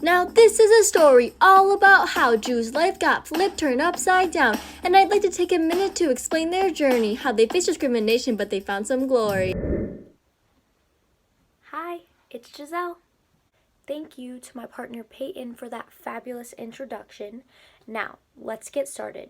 Now, this is a story all about how Jews' life got turned upside down, and I'd like to take a minute to explain their journey, how they faced discrimination, but they found some glory. Hi, it's Giselle. Thank you to my partner Peyton for that fabulous introduction. Now, let's get started.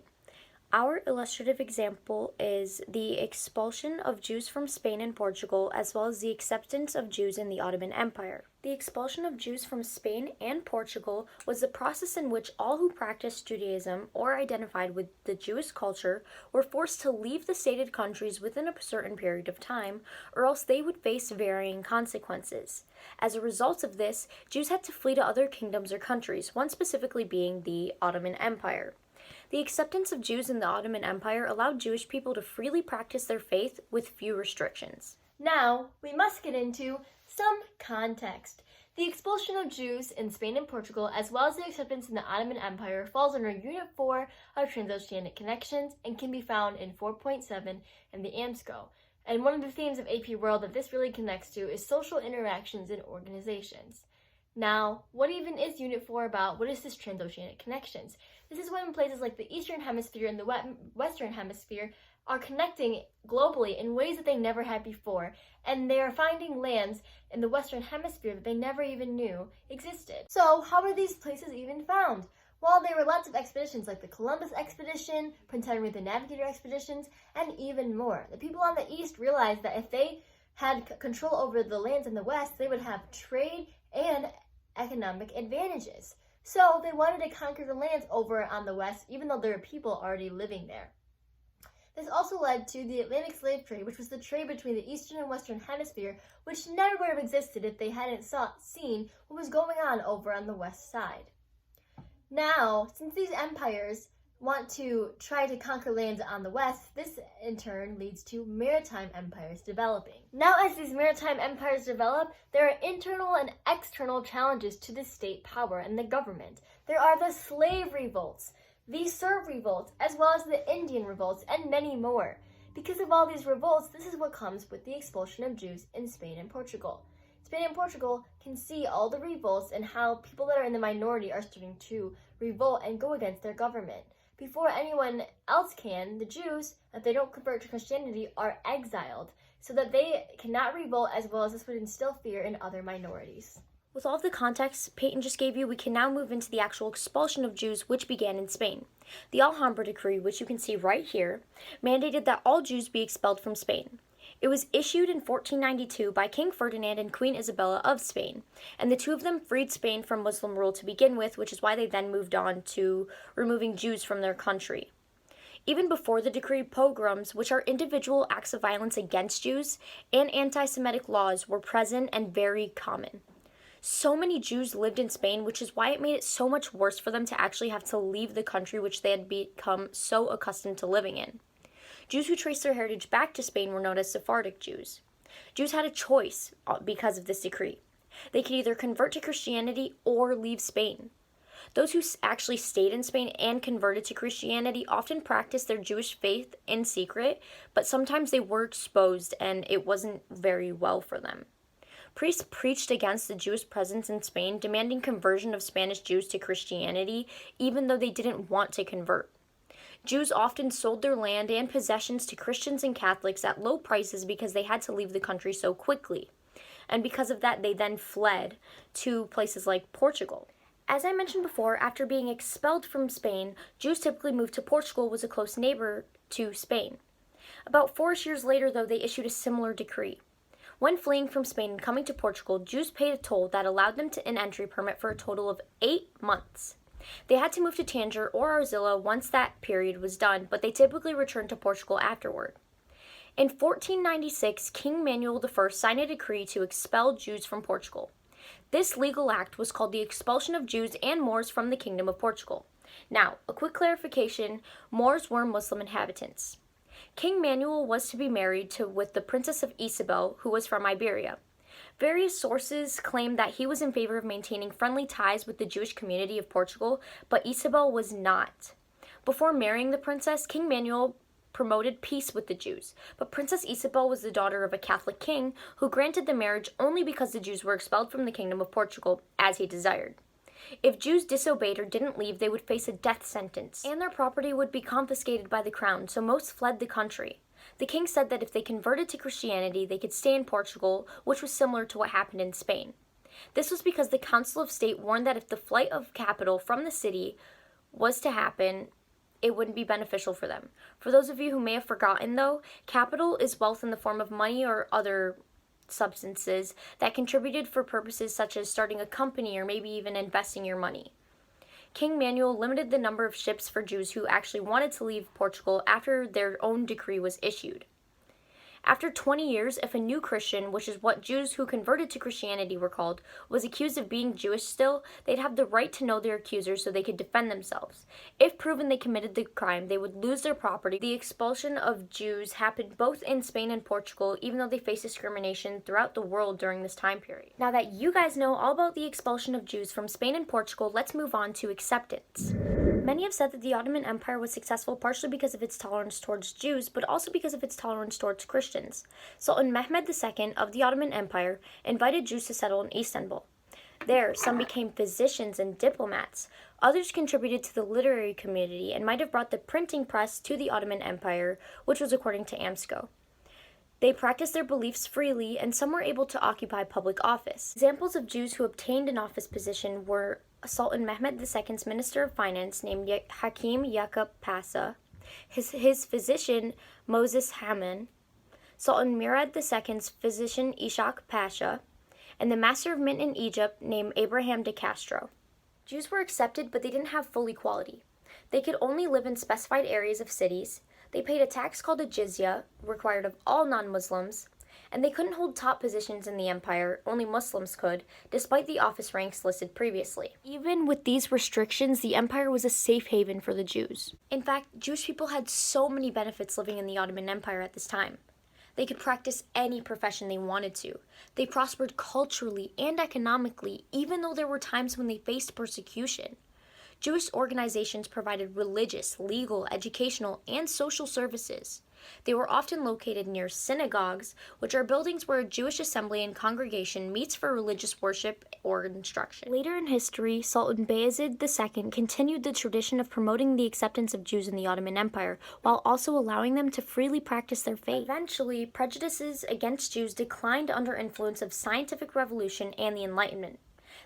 Our illustrative example is the expulsion of Jews from Spain and Portugal, as well as the acceptance of Jews in the Ottoman Empire. The expulsion of Jews from Spain and Portugal was the process in which all who practiced Judaism or identified with the Jewish culture were forced to leave the stated countries within a certain period of time, or else they would face varying consequences. As a result of this, Jews had to flee to other kingdoms or countries, one specifically being the Ottoman Empire. The acceptance of Jews in the Ottoman Empire allowed Jewish people to freely practice their faith with few restrictions. Now, we must get into some context. The expulsion of Jews in Spain and Portugal, as well as the acceptance in the Ottoman Empire, falls under Unit 4 of Transoceanic Connections and can be found in 4.7 in the AMSCO. And one of the themes of AP World that this really connects to is social interactions in organizations. Now, what even is Unit 4 about? What is this Transoceanic Connections? This is when places like the Eastern Hemisphere and the Western Hemisphere are connecting globally in ways that they never had before, and they are finding lands in the Western Hemisphere that they never even knew existed. So, how were these places even found? Well, there were lots of expeditions like the Columbus expedition, Prince Henry the Navigator expeditions, and even more. The people on the East realized that if they had control over the lands in the West, they would have trade and economic advantages. So they wanted to conquer the lands over on the West, even though there were people already living there. This also led to the Atlantic slave trade, which was the trade between the Eastern and Western Hemisphere, which never would have existed if they hadn't seen what was going on over on the West side. Now, since these empires want to try to conquer lands on the West, this in turn leads to maritime empires developing. Now, as these maritime empires develop, there are internal and external challenges to the state power and the government. There are the slave revolts, the serf revolts, as well as the Indian revolts, and many more. Because of all these revolts, this is what comes with the expulsion of Jews in Spain and Portugal. Spain and Portugal can see all the revolts and how people that are in the minority are starting to revolt and go against their government. Before anyone else can, the Jews, if they don't convert to Christianity, are exiled so that they cannot revolt, as well as this would instill fear in other minorities. With all of the context Peyton just gave you, we can now move into the actual expulsion of Jews, which began in Spain. The Alhambra Decree, which you can see right here, mandated that all Jews be expelled from Spain. It was issued in 1492 by King Ferdinand and Queen Isabella of Spain, and the two of them freed Spain from Muslim rule to begin with, which is why they then moved on to removing Jews from their country. Even before the decree, pogroms, which are individual acts of violence against Jews, and anti-Semitic laws were present and very common. So many Jews lived in Spain, which is why it made it so much worse for them to actually have to leave the country which they had become so accustomed to living in. Jews who traced their heritage back to Spain were known as Sephardic Jews. Jews had a choice because of this decree. They could either convert to Christianity or leave Spain. Those who actually stayed in Spain and converted to Christianity often practiced their Jewish faith in secret, but sometimes they were exposed and it wasn't very well for them. Priests preached against the Jewish presence in Spain, demanding conversion of Spanish Jews to Christianity, even though they didn't want to convert. Jews often sold their land and possessions to Christians and Catholics at low prices because they had to leave the country so quickly. And because of that, they then fled to places like Portugal. As I mentioned before, after being expelled from Spain, Jews typically moved to Portugal, was a close neighbor to Spain. About 4 years later, though, they issued a similar decree. When fleeing from Spain and coming to Portugal, Jews paid a toll that allowed them an entry permit for a total of 8 months. They had to move to Tangier or Arcilla once that period was done, but they typically returned to Portugal afterward. In 1496, King Manuel I signed a decree to expel Jews from Portugal. This legal act was called the Expulsion of Jews and Moors from the Kingdom of Portugal. Now, a quick clarification, Moors were Muslim inhabitants. King Manuel was to be married with the Princess of Isabel, who was from Iberia. Various sources claim that he was in favor of maintaining friendly ties with the Jewish community of Portugal, but Isabel was not. Before marrying the princess, King Manuel promoted peace with the Jews, but Princess Isabel was the daughter of a Catholic king who granted the marriage only because the Jews were expelled from the Kingdom of Portugal, as he desired. If Jews disobeyed or didn't leave, they would face a death sentence, and their property would be confiscated by the crown, so most fled the country. The king said that if they converted to Christianity, they could stay in Portugal, which was similar to what happened in Spain. This was because the Council of State warned that if the flight of capital from the city was to happen, it wouldn't be beneficial for them. For those of you who may have forgotten, though, capital is wealth in the form of money or other substances that contributed for purposes such as starting a company or maybe even investing your money. King Manuel limited the number of ships for Jews who actually wanted to leave Portugal after their own decree was issued. After 20 years, if a new Christian, which is what Jews who converted to Christianity were called, was accused of being Jewish still, they'd have the right to know their accusers so they could defend themselves. If proven they committed the crime, they would lose their property. The expulsion of Jews happened both in Spain and Portugal, even though they faced discrimination throughout the world during this time period. Now that you guys know all about the expulsion of Jews from Spain and Portugal, let's move on to acceptance. Many have said that the Ottoman Empire was successful partially because of its tolerance towards Jews, but also because of its tolerance towards Christians. Sultan Mehmed II of the Ottoman Empire invited Jews to settle in Istanbul. There, some became physicians and diplomats. Others contributed to the literary community and might have brought the printing press to the Ottoman Empire, which was according to AMSCO. They practiced their beliefs freely, and some were able to occupy public office. Examples of Jews who obtained an office position were Sultan Mehmed II's Minister of Finance named Hakim Yakup Pasha, his physician Moses Haman, Sultan Murad II's physician Ishaq Pasha, and the Master of Mint in Egypt named Abraham de Castro. Jews were accepted, but they didn't have full equality. They could only live in specified areas of cities. They paid a tax called a jizya, required of all non-Muslims, and they couldn't hold top positions in the empire, only Muslims could, despite the office ranks listed previously. Even with these restrictions, the empire was a safe haven for the Jews. In fact, Jewish people had so many benefits living in the Ottoman Empire at this time. They could practice any profession they wanted to. They prospered culturally and economically, even though there were times when they faced persecution. Jewish organizations provided religious, legal, educational, and social services. They were often located near synagogues, which are buildings where a Jewish assembly and congregation meets for religious worship or instruction. Later in history, Sultan Bayezid II continued the tradition of promoting the acceptance of Jews in the Ottoman Empire, while also allowing them to freely practice their faith. Eventually, prejudices against Jews declined under influence of scientific revolution and the Enlightenment.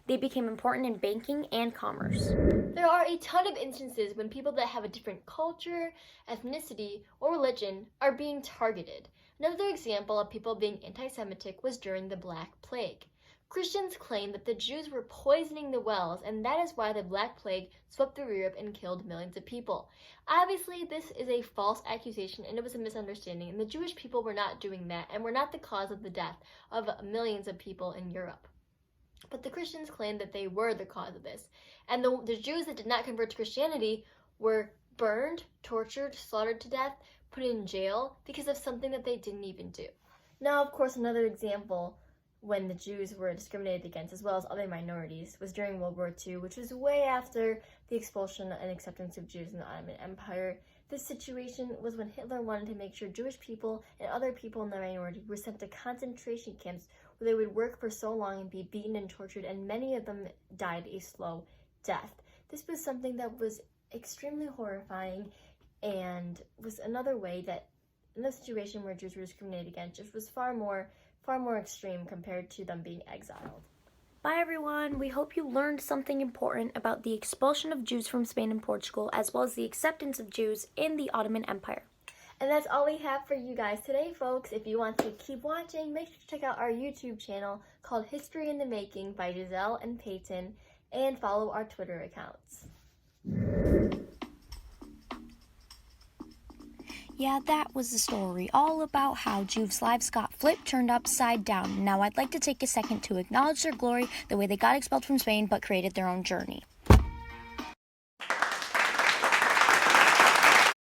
They became important in banking and commerce. There are a ton of instances when people that have a different culture, ethnicity, or religion are being targeted. Another example of people being anti-Semitic was during the Black Plague. Christians claim that the Jews were poisoning the wells, and that is why the Black Plague swept through Europe and killed millions of people. Obviously, this is a false accusation, and it was a misunderstanding, and the Jewish people were not doing that, and were not the cause of the death of millions of people in Europe. But the Christians claimed that they were the cause of this. And the Jews that did not convert to Christianity were burned, tortured, slaughtered to death, put in jail because of something that they didn't even do. Now, of course, another example when the Jews were discriminated against, as well as other minorities, was during World War II, which was way after the expulsion and acceptance of Jews in the Ottoman Empire. This situation was when Hitler wanted to make sure Jewish people and other people in the minority were sent to concentration camps where they would work for so long and be beaten and tortured, and many of them died a slow death. This was something that was extremely horrifying and was another way that, in the situation where Jews were discriminated against, just was far more extreme compared to them being exiled. Bye everyone! We hope you learned something important about the expulsion of Jews from Spain and Portugal, as well as the acceptance of Jews in the Ottoman Empire. And that's all we have for you guys today, folks. If you want to keep watching, make sure to check out our YouTube channel called History in the Making by Giselle and Peyton, and follow our Twitter accounts. Yeah, that was the story, all about how Jews' lives got flipped, turned upside down. Now I'd like to take a second to acknowledge their glory, the way they got expelled from Spain but created their own journey.